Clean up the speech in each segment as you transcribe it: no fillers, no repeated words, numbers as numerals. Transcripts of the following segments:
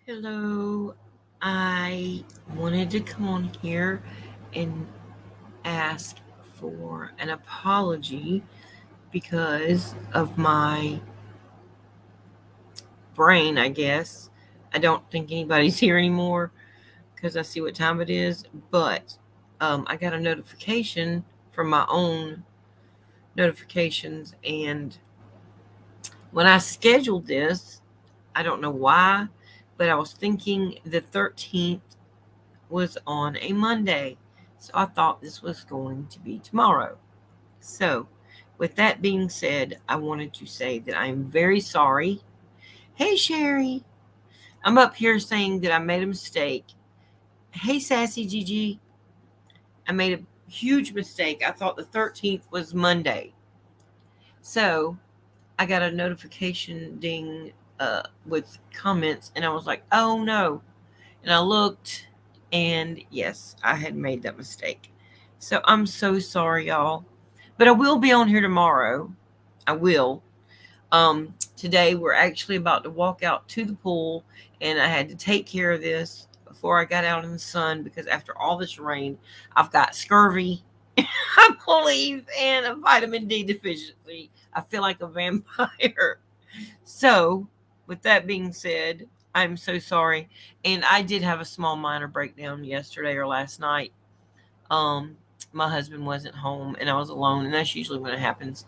Hello. I wanted to come on here and ask for an apology because of my brain, I guess. I don't think anybody's here anymore because I see what time it is, but I got a notification from my own notifications, and when I scheduled this, I don't know why, but I was thinking the 13th was on a Monday. So I thought this was going to be tomorrow. So, with that being said, I wanted to say that I'm very sorry. Hey, Sherry. I'm up here saying that I made a mistake. Hey, Sassy Gigi. I made a huge mistake. I thought the 13th was Monday. So, I got a notification ding with comments, and I was like, oh no. And I looked, and yes, I had made that mistake. So I'm so sorry, y'all. But I will be on here tomorrow. I will. Today we're actually about to walk out to the pool, and I had to take care of this before I got out in the sun because after all this rain, I've got scurvy, I believe, and a vitamin D deficiency. I feel like a vampire. So, with that being said, I'm so sorry. And I did have a small minor breakdown yesterday or last night. Um, my husband wasn't home and I was alone, and that's usually when it happens.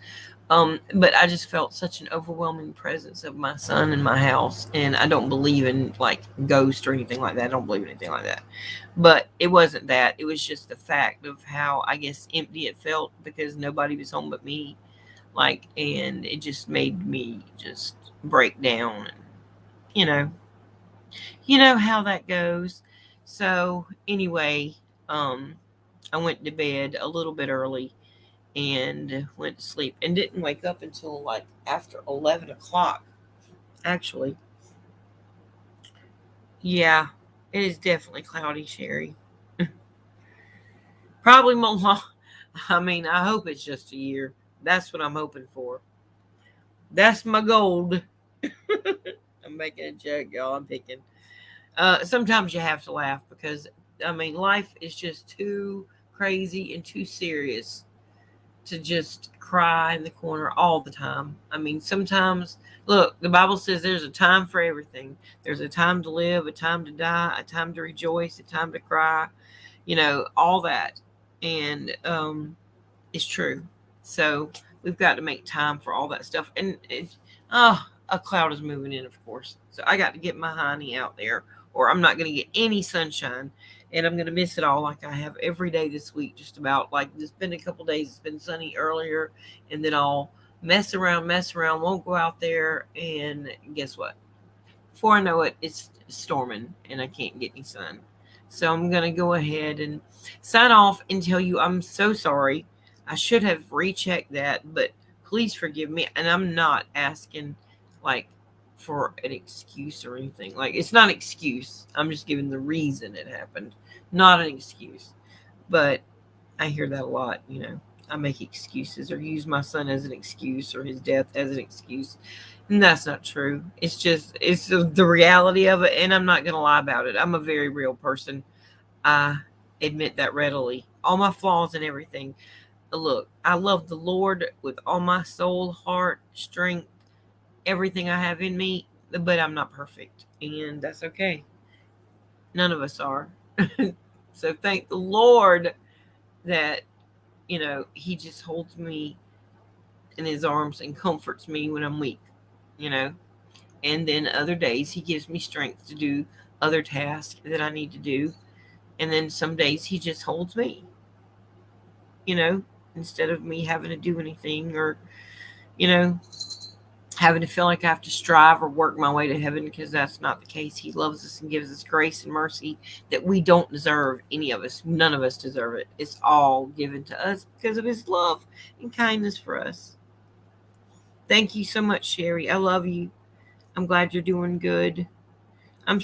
But I just felt such an overwhelming presence of my son in my house, and I don't believe in like ghosts or anything like that. I don't believe in anything like that. But it wasn't that. It was just the fact of how I guess empty it felt because nobody was home but me. Like, and it just made me just break down, and you know you know how that goes. So anyway, um I went to bed a little bit early and went to sleep and didn't wake up until like after 11 o'clock. Actually, yeah, it is definitely cloudy, Sherry. Probably more long. I mean, I hope it's just a year. That's what I'm hoping for. That's my goal. I'm making a joke, y'all. I'm picking. Sometimes you have to laugh because I mean life is just too crazy and too serious to just cry in the corner all the time. I mean, sometimes look, the Bible says there's a time for everything. There's a time to live, a time to die, a time to rejoice, a time to cry. All that, and it's true. So we've got to make time for all that stuff. And a cloud is moving in, of course. So I got to get my honey out there, or I'm not going to get any sunshine, and I'm going to miss it all like I have every day this week. Just about like it's been a couple days. It's been sunny earlier, and then I'll mess around, won't go out there, and guess what? Before I know it, it's storming, and I can't get any sun. So I'm going to go ahead and sign off and tell you I'm so sorry. I should have rechecked that, but please forgive me. And I'm not asking like for an excuse or anything. Like it's not an excuse. I'm just giving the reason it happened, not an excuse. But I hear that a lot. I make excuses or use my son as an excuse or his death as an excuse. And that's not true. It's the reality of it. And I'm not going to lie about it. I'm a very real person. I admit that readily. All my flaws and everything. Look, I love the Lord with all my soul, heart, strength, everything I have in me, but I'm not perfect. And that's okay. None of us are. So thank the Lord that, He just holds me in His arms and comforts me when I'm weak, you know. And then other days, He gives me strength to do other tasks that I need to do. And then some days, He just holds me, you know, instead of me having to do anything or, you know, having to feel like I have to strive or work my way to heaven because that's not the case. He loves us and gives us grace and mercy that we don't deserve, any of us. None of us deserve it. It's all given to us because of His love and kindness for us. Thank you so much, Sherry. I love you. I'm glad you're doing good. I'm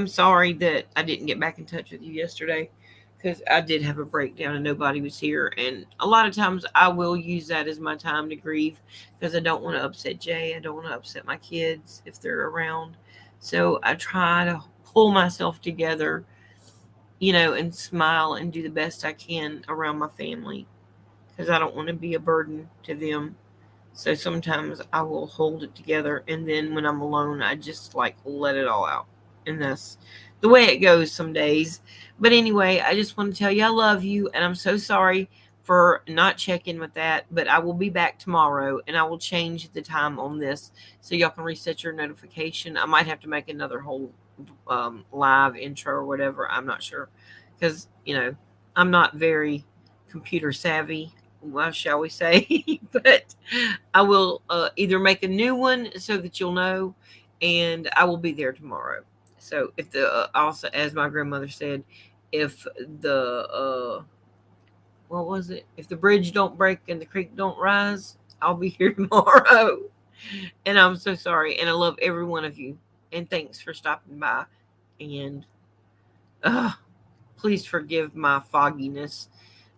sorry that I didn't get back in touch with you yesterday because I did have a breakdown and nobody was here. And a lot of times I will use that as my time to grieve because I don't want to upset Jay. I don't want to upset my kids if they're around. So I try to pull myself together, and smile and do the best I can around my family because I don't want to be a burden to them. So sometimes I will hold it together, and then when I'm alone, I just like let it all out. And that's the way it goes some days. But anyway, I just want to tell you I love you, and I'm so sorry for not checking with that. But I will be back tomorrow, and I will change the time on this so y'all can reset your notification. I might have to make another whole live intro or whatever. I'm not sure because I'm not very computer savvy. Well, shall we say? But I will either make a new one so that you'll know, and I will be there tomorrow. So if the also, as my grandmother said, if the what was it? If the bridge don't break and the creek don't rise, I'll be here tomorrow. And I'm so sorry, and I love every one of you, and thanks for stopping by. And uh, please forgive my fogginess,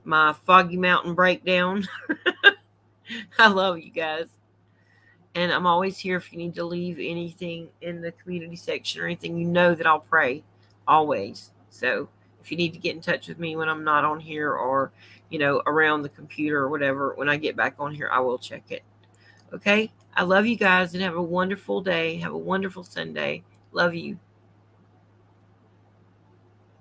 my foggy mountain breakdown. I love you guys. And I'm always here if you need to leave anything in the community section or anything, that I'll pray always. So if you need to get in touch with me when I'm not on here or, around the computer or whatever, when I get back on here, I will check it. Okay. I love you guys and have a wonderful day. Have a wonderful Sunday. Love you.